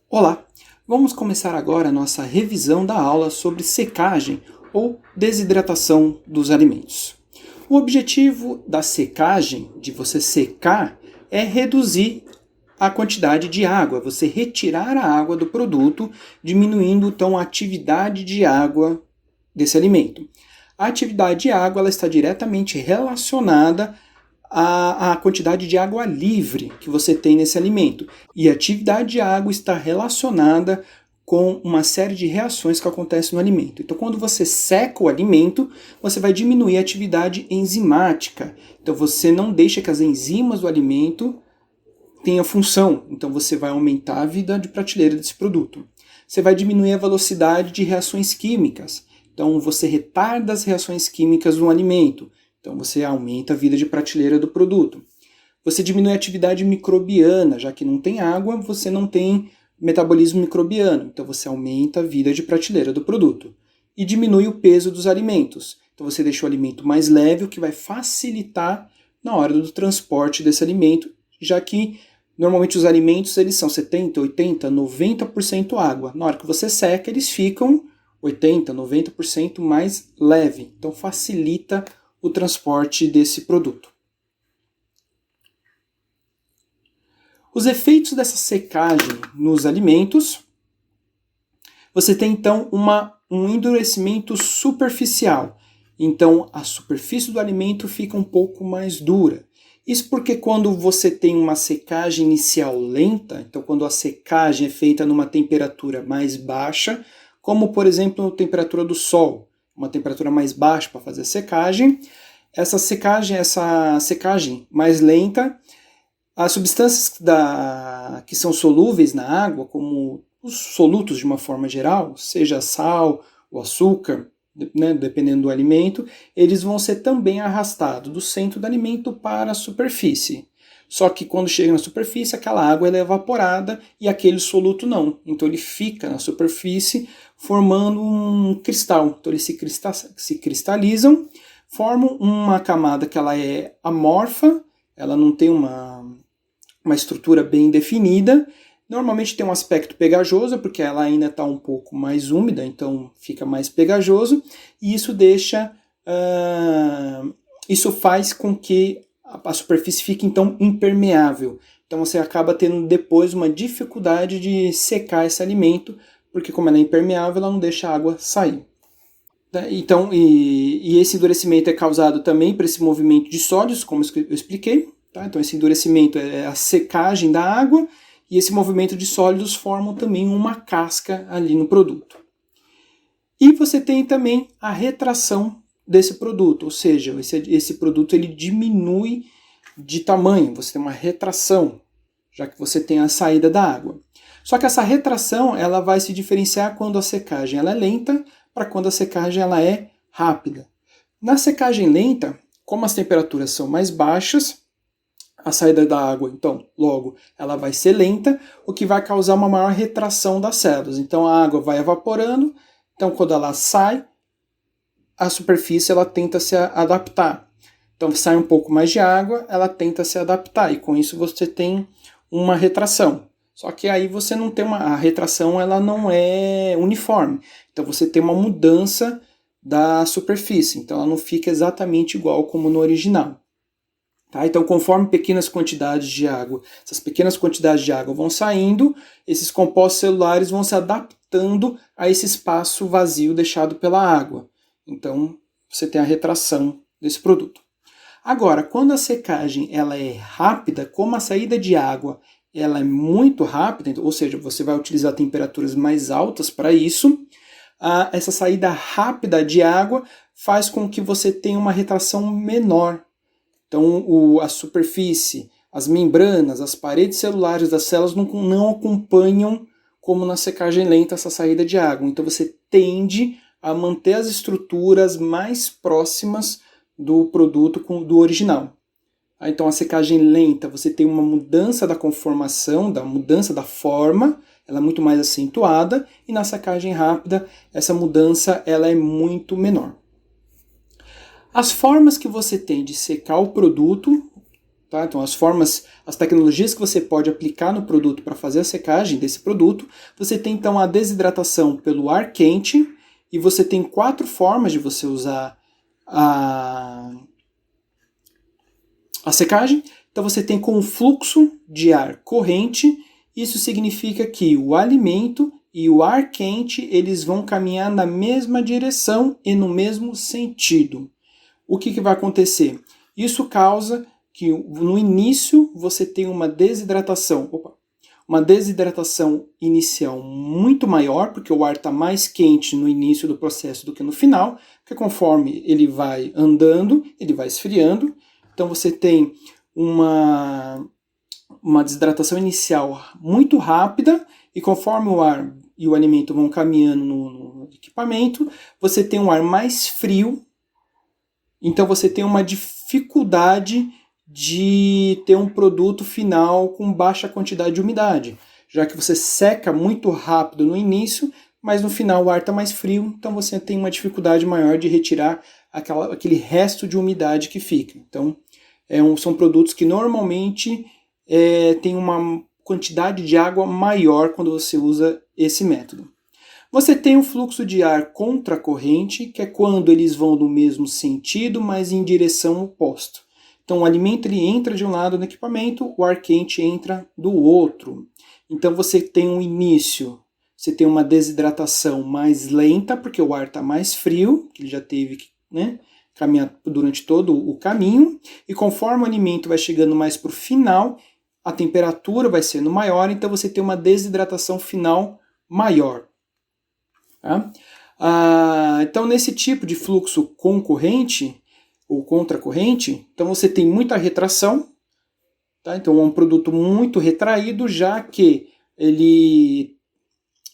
Olá! Vamos começar agora a nossa revisão da aula sobre secagem ou desidratação dos alimentos. O objetivo da secagem, de você secar, é reduzir a quantidade de água, você retirar a água do produto, diminuindo então a atividade de água desse alimento. A atividade de água ela está diretamente relacionada a quantidade de água livre que você tem nesse alimento. E a atividade de água está relacionada com uma série de reações que acontecem no alimento. Então, quando você seca o alimento, você vai diminuir a atividade enzimática. Então, você não deixa que as enzimas do alimento tenham função. Então, você vai aumentar a vida de prateleira desse produto. Você vai diminuir a velocidade de reações químicas. Então, você retarda as reações químicas no alimento. Então, você aumenta a vida de prateleira do produto. Você diminui a atividade microbiana, já que não tem água, você não tem metabolismo microbiano. Então, você aumenta a vida de prateleira do produto. E diminui o peso dos alimentos. Então, você deixa o alimento mais leve, o que vai facilitar na hora do transporte desse alimento, já que normalmente os alimentos eles são 70%, 80%, 90% água. Na hora que você seca, eles ficam 80%, 90% mais leve. Então, facilita o transporte desse produto. Os efeitos dessa secagem nos alimentos, você tem então um endurecimento superficial. Então a superfície do alimento fica um pouco mais dura. Isso porque quando você tem uma secagem inicial lenta, então quando a secagem é feita numa temperatura mais baixa, como por exemplo a temperatura do sol, uma temperatura mais baixa para fazer a secagem, essa secagem mais lenta, as substâncias que são solúveis na água, como os solutos de uma forma geral, seja sal ou açúcar, né, dependendo do alimento, eles vão ser também arrastados do centro do alimento para a superfície. Só que quando chega na superfície, aquela água é evaporada e aquele soluto não. Então ele fica na superfície formando um cristal. Então eles se cristalizam, formam uma camada que ela é amorfa, ela não tem uma estrutura bem definida. Normalmente tem um aspecto pegajoso, porque ela ainda está um pouco mais úmida, então fica mais pegajoso, e isso faz com que a superfície fique então impermeável. Então você acaba tendo depois uma dificuldade de secar esse alimento, porque como ela é impermeável, ela não deixa a água sair. Então, esse endurecimento é causado também por esse movimento de sólidos, como eu expliquei. Tá? Então esse endurecimento é a secagem da água, e esse movimento de sólidos formam também uma casca ali no produto. E você tem também a retração desse produto, ou seja, esse produto ele diminui de tamanho, você tem uma retração, já que você tem a saída da água. Só que essa retração ela vai se diferenciar quando a secagem ela é lenta para quando a secagem ela é rápida. Na secagem lenta, como as temperaturas são mais baixas, a saída da água, então, logo, ela vai ser lenta, o que vai causar uma maior retração das células. Então, a água vai evaporando, então, quando ela sai, a superfície ela tenta se adaptar. Então, sai um pouco mais de água, ela tenta se adaptar, e com isso você tem uma retração. Só que aí você não tem a retração ela não é uniforme. Então, você tem uma mudança da superfície, então ela não fica exatamente igual como no original. Tá? Então, conforme pequenas quantidades de água, essas pequenas quantidades de água vão saindo, esses compostos celulares vão se adaptando a esse espaço vazio deixado pela água. Então, você tem a retração desse produto. Agora, quando a secagem ela é rápida, como a saída de água ela é muito rápida, ou seja, você vai utilizar temperaturas mais altas para isso, essa saída rápida de água faz com que você tenha uma retração menor. Então, a superfície, as membranas, as paredes celulares das células não acompanham, como na secagem lenta, essa saída de água. Então, você tende a manter as estruturas mais próximas do produto do original. Então, a secagem lenta, você tem uma mudança da conformação, da mudança da forma, ela é muito mais acentuada, e na secagem rápida, essa mudança ela é muito menor. As formas que você tem de secar o produto Tá? Então, as tecnologias que você pode aplicar no produto para fazer a secagem desse produto, você tem então a desidratação pelo ar quente, e você tem 4 formas de você usar a secagem. Então você tem com o fluxo de ar corrente, isso significa que o alimento e o ar quente eles vão caminhar na mesma direção e no mesmo sentido. O que vai acontecer? Isso causa que no início você tem uma desidratação inicial muito maior, porque o ar está mais quente no início do processo do que no final, porque conforme ele vai andando, ele vai esfriando. Então você tem uma desidratação inicial muito rápida, e conforme o ar e o alimento vão caminhando no equipamento, você tem um ar mais frio, então você tem uma dificuldade de ter um produto final com baixa quantidade de umidade, já que você seca muito rápido no início, mas no final o ar está mais frio, então você tem uma dificuldade maior de retirar aquele resto de umidade que fica. Então, são produtos que normalmente têm uma quantidade de água maior quando você usa esse método. Você tem o fluxo de ar contracorrente, que é quando eles vão no mesmo sentido, mas em direção oposta. Então o alimento ele entra de um lado no equipamento, o ar quente entra do outro. Então você tem um início, você tem uma desidratação mais lenta, porque o ar está mais frio, que ele já teve que caminhar durante todo o caminho, e conforme o alimento vai chegando mais para o final, a temperatura vai sendo maior, então você tem uma desidratação final maior. Tá? Então nesse tipo de fluxo concorrente ou contracorrente, então você tem muita retração, tá? Então é um produto muito retraído, já que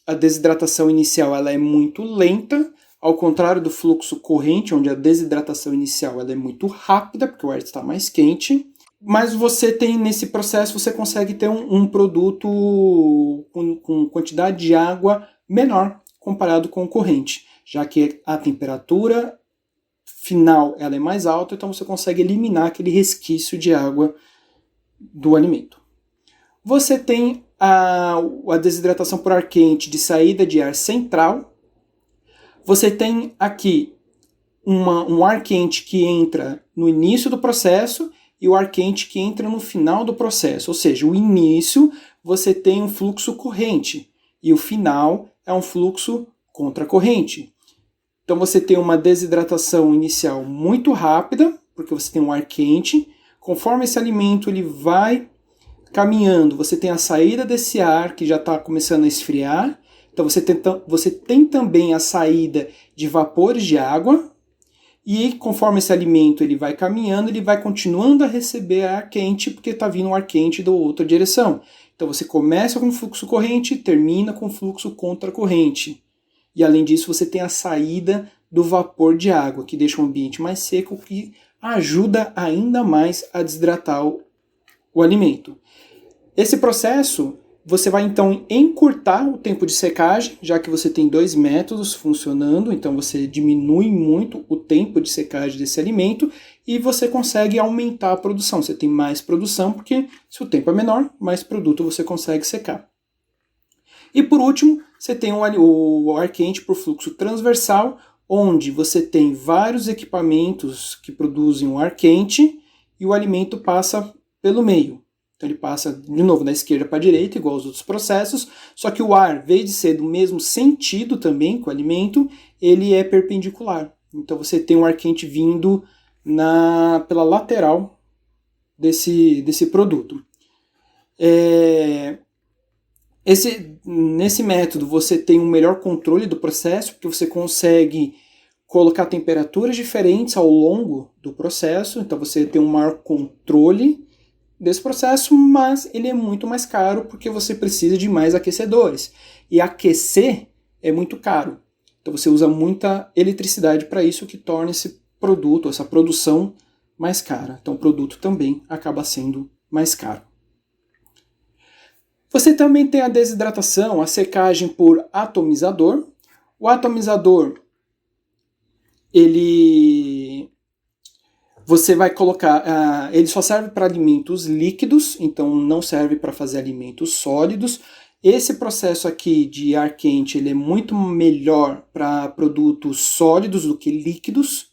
a desidratação inicial ela é muito lenta, ao contrário do fluxo corrente, onde a desidratação inicial ela é muito rápida, porque o ar está mais quente. Mas você tem, nesse processo, você consegue ter um produto com quantidade de água menor comparado com o corrente, já que a temperatura final ela é mais alta, então você consegue eliminar aquele resquício de água do alimento. Você tem a desidratação por ar quente de saída de ar central. Você tem aqui um ar quente que entra no início do processo e o ar quente que entra no final do processo. Ou seja, o início você tem um fluxo corrente e o final é um fluxo contracorrente. Então você tem uma desidratação inicial muito rápida, porque você tem um ar quente. Conforme esse alimento ele vai caminhando, você tem a saída desse ar que já está começando a esfriar. Então você tem também a saída de vapores de água, e conforme esse alimento ele vai caminhando, ele vai continuando a receber ar quente, porque está vindo um ar quente da outra direção. Então você começa com fluxo corrente e termina com fluxo contracorrente. E além disso você tem a saída do vapor de água, que deixa o ambiente mais seco, que ajuda ainda mais a desidratar o alimento. Esse processo você vai então encurtar o tempo de secagem, já que você tem 2 métodos funcionando, então você diminui muito o tempo de secagem desse alimento e você consegue aumentar a produção. Você tem mais produção, porque se o tempo é menor, mais produto você consegue secar. E por último, você tem o ar quente por fluxo transversal, onde você tem vários equipamentos que produzem o ar quente e o alimento passa pelo meio. Então ele passa de novo da esquerda para a direita, igual aos outros processos, só que o ar, em vez de ser do mesmo sentido também com o alimento, ele é perpendicular. Então você tem um ar quente vindo pela lateral desse produto. Nesse método você tem um melhor controle do processo, porque você consegue colocar temperaturas diferentes ao longo do processo, então você tem um maior controle desse processo, mas ele é muito mais caro porque você precisa de mais aquecedores. E aquecer é muito caro. Então você usa muita eletricidade para isso, que torna esse produto, essa produção mais cara. Então o produto também acaba sendo mais caro. Você também tem a desidratação, a secagem por atomizador. O atomizador, você vai colocar, ele só serve para alimentos líquidos, então não serve para fazer alimentos sólidos. Esse processo aqui de ar quente, ele é muito melhor para produtos sólidos do que líquidos,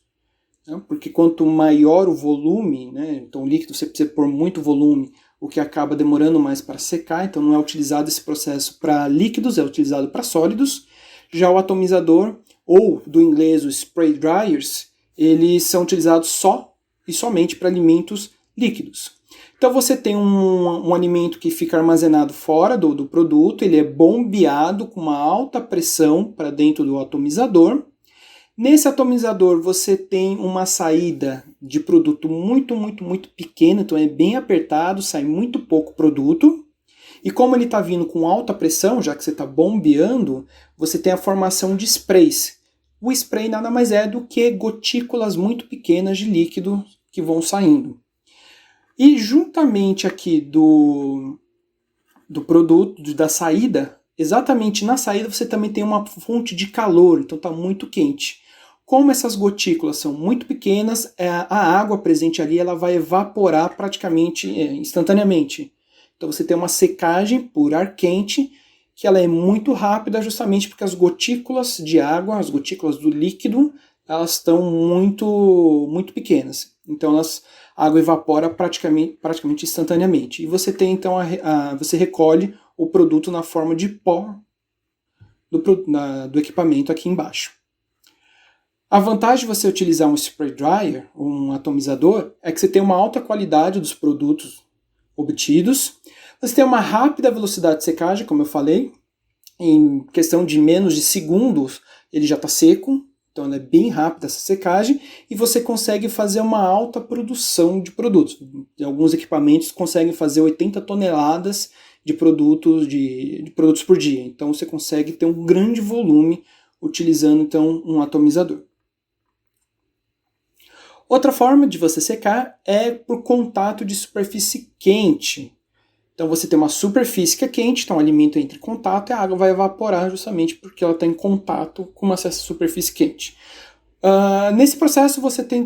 né? Porque quanto maior o volume, né, então líquido você precisa pôr muito volume, o que acaba demorando mais para secar, então não é utilizado esse processo para líquidos, é utilizado para sólidos. Já o atomizador, ou do inglês o spray dryers, eles são utilizados só e somente para alimentos líquidos. Então você tem um alimento que fica armazenado fora do produto, ele é bombeado com uma alta pressão para dentro do atomizador. Nesse atomizador você tem uma saída de produto muito, muito, muito pequena, então é bem apertado, sai muito pouco produto. E como ele está vindo com alta pressão, já que você está bombeando, você tem a formação de sprays. O spray nada mais é do que gotículas muito pequenas de líquido que vão saindo. E juntamente aqui do produto, da saída, exatamente na saída você também tem uma fonte de calor, então está muito quente. Como essas gotículas são muito pequenas, a água presente ali ela vai evaporar praticamente instantaneamente. Então você tem uma secagem por ar quente, que ela é muito rápida justamente porque as gotículas de água, as gotículas do líquido, elas estão muito, muito pequenas. Então a água evapora praticamente instantaneamente. E você tem então você recolhe o produto na forma de pó do equipamento aqui embaixo. A vantagem de você utilizar um spray dryer, um atomizador, é que você tem uma alta qualidade dos produtos obtidos. Você tem uma rápida velocidade de secagem, como eu falei. Em questão de menos de segundos, ele já está seco. Então ela é bem rápida essa secagem. E você consegue fazer uma alta produção de produtos. Alguns equipamentos conseguem fazer 80 toneladas de produtos por dia. Então você consegue ter um grande volume utilizando então um atomizador. Outra forma de você secar é por contato de superfície quente. Então você tem uma superfície que é quente, então o alimento entra em contato e a água vai evaporar justamente porque ela está em contato com essa superfície quente. Nesse processo você tem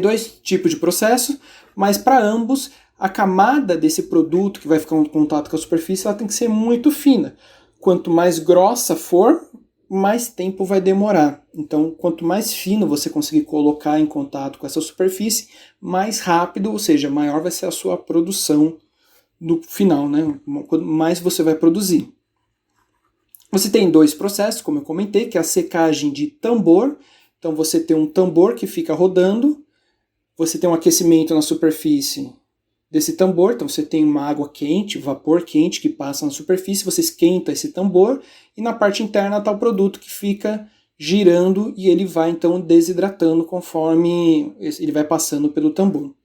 dois tipos de processo, mas para ambos a camada desse produto que vai ficar em contato com a superfície ela tem que ser muito fina. Quanto mais grossa for, mais tempo vai demorar. Então, quanto mais fino você conseguir colocar em contato com essa superfície, mais rápido, ou seja, maior vai ser a sua produção no final, né? Quanto mais você vai produzir. Você tem dois processos, como eu comentei, que é a secagem de tambor. Então, você tem um tambor que fica rodando, você tem um aquecimento na superfície desse tambor, então você tem uma água quente, vapor quente que passa na superfície, você esquenta esse tambor e na parte interna está o produto que fica girando e ele vai então desidratando conforme ele vai passando pelo tambor.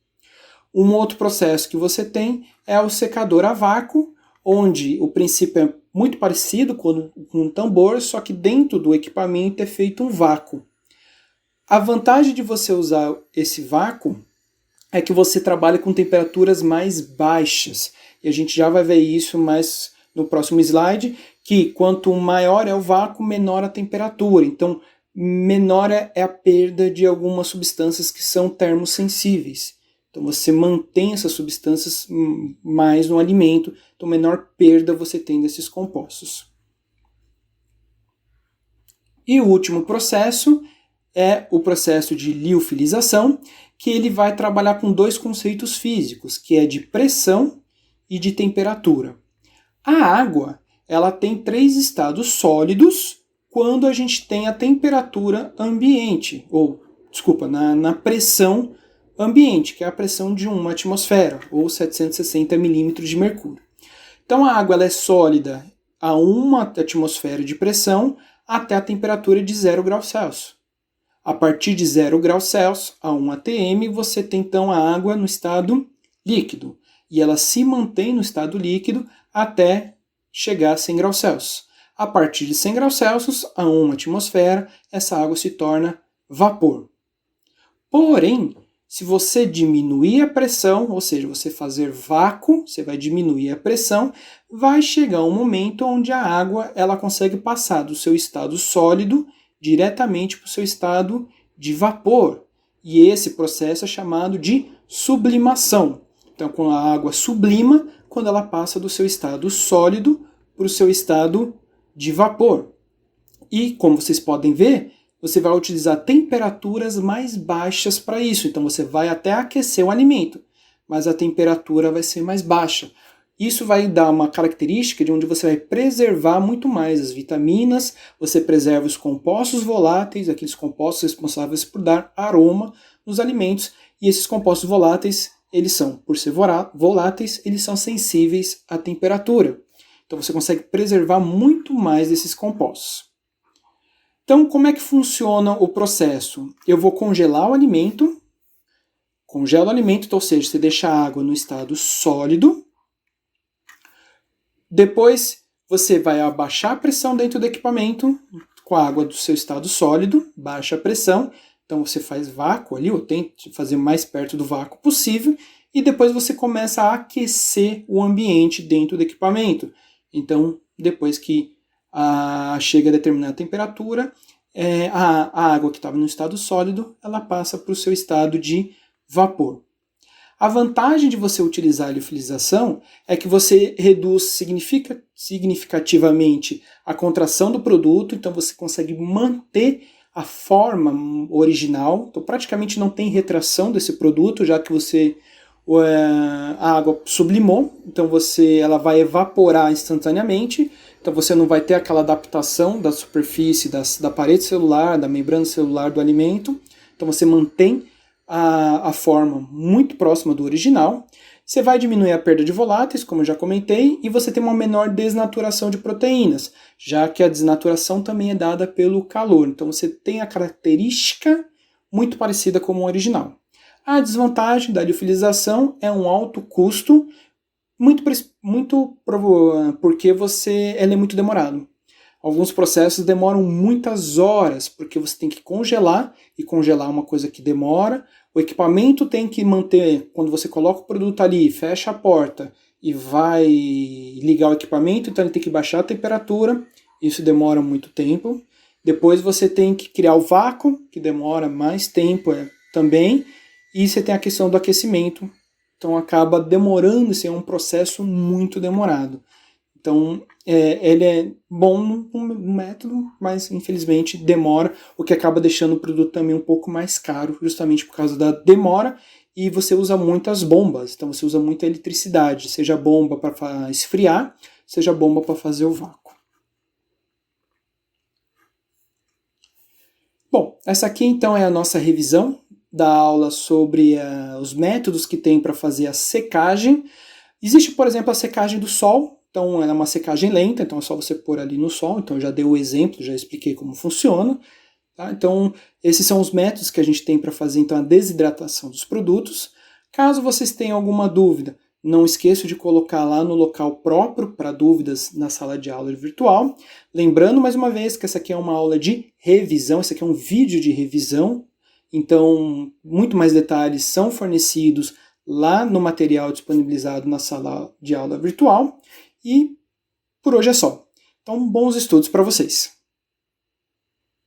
Um outro processo que você tem é o secador a vácuo, onde o princípio é muito parecido com um tambor, só que dentro do equipamento é feito um vácuo. A vantagem de você usar esse vácuo é que você trabalha com temperaturas mais baixas. E a gente já vai ver isso mais no próximo slide, que quanto maior é o vácuo, menor a temperatura. Então, menor é a perda de algumas substâncias que são termosensíveis. Então, você mantém essas substâncias mais no alimento, então menor perda você tem desses compostos. E o último processo é o processo de liofilização, que ele vai trabalhar com dois conceitos físicos, que é de pressão e de temperatura. A água, ela tem 3 estados sólidos quando a gente tem a temperatura ambiente, na pressão ambiente, que é a pressão de uma atmosfera, ou 760 milímetros de mercúrio. Então a água ela é sólida a 1 atmosfera de pressão até a temperatura de 0 graus Celsius. A partir de 0 graus Celsius a 1 atm, você tem então a água no estado líquido. E ela se mantém no estado líquido até chegar a 100 graus Celsius. A partir de 100 graus Celsius a 1 atmosfera, essa água se torna vapor. Porém, se você diminuir a pressão, ou seja, você fazer vácuo, você vai diminuir a pressão, vai chegar um momento onde a água ela consegue passar do seu estado sólido diretamente para o seu estado de vapor. E esse processo é chamado de sublimação. Então, quando a água sublima, quando ela passa do seu estado sólido para o seu estado de vapor. E, como vocês podem ver, você vai utilizar temperaturas mais baixas para isso. Então, você vai até aquecer o alimento, mas a temperatura vai ser mais baixa. Isso vai dar uma característica de onde você vai preservar muito mais as vitaminas, você preserva os compostos voláteis, aqueles compostos responsáveis por dar aroma nos alimentos, e esses compostos voláteis, eles são, por ser voláteis, eles são sensíveis à temperatura. Então você consegue preservar muito mais desses compostos. Então, como é que funciona o processo? Eu vou congelar o alimento, congelo o alimento, então, ou seja, você deixa a água no estado sólido. Depois, você vai abaixar a pressão dentro do equipamento com a água do seu estado sólido, baixa a pressão. Então, você faz vácuo ali, ou tente fazer mais perto do vácuo possível, e depois você começa a aquecer o ambiente dentro do equipamento. Então, depois que chega a determinada temperatura, a água que estava no estado sólido, ela passa para o seu estado de vapor. A vantagem de você utilizar a liofilização é que você reduz significativamente a contração do produto, então você consegue manter a forma original, então praticamente não tem retração desse produto, já que a água sublimou, então ela vai evaporar instantaneamente, então você não vai ter aquela adaptação da superfície, da parede celular, da membrana celular do alimento, então você mantém a forma muito próxima do original. Você vai diminuir a perda de voláteis, como eu já comentei, e você tem uma menor desnaturação de proteínas, já que a desnaturação também é dada pelo calor. Então você tem a característica muito parecida com o original. A desvantagem da liofilização é um alto custo, porque ele é muito demorado. Alguns processos demoram muitas horas, porque você tem que congelar, e congelar é uma coisa que demora. O equipamento tem que manter, quando você coloca o produto ali, fecha a porta e vai ligar o equipamento, então ele tem que baixar a temperatura, isso demora muito tempo. Depois você tem que criar o vácuo, que demora mais tempo também, e você tem a questão do aquecimento, então acaba demorando, isso é um processo muito demorado. Então, ele é bom no método, mas infelizmente demora, o que acaba deixando o produto também um pouco mais caro, justamente por causa da demora, e você usa muitas bombas, então você usa muita eletricidade, seja bomba para esfriar, seja bomba para fazer o vácuo. Bom, essa aqui então é a nossa revisão da aula sobre os métodos que tem para fazer a secagem. Existe, por exemplo, a secagem do sol. Então, ela é uma secagem lenta, então é só você pôr ali no sol. Então, já dei o exemplo, já expliquei como funciona. Tá? Então, esses são os métodos que a gente tem para fazer então, a desidratação dos produtos. Caso vocês tenham alguma dúvida, não esqueça de colocar lá no local próprio para dúvidas na sala de aula virtual. Lembrando, mais uma vez, que essa aqui é uma aula de revisão, esse aqui é um vídeo de revisão. Então, muito mais detalhes são fornecidos lá no material disponibilizado na sala de aula virtual. E por hoje é só. Então, bons estudos para vocês!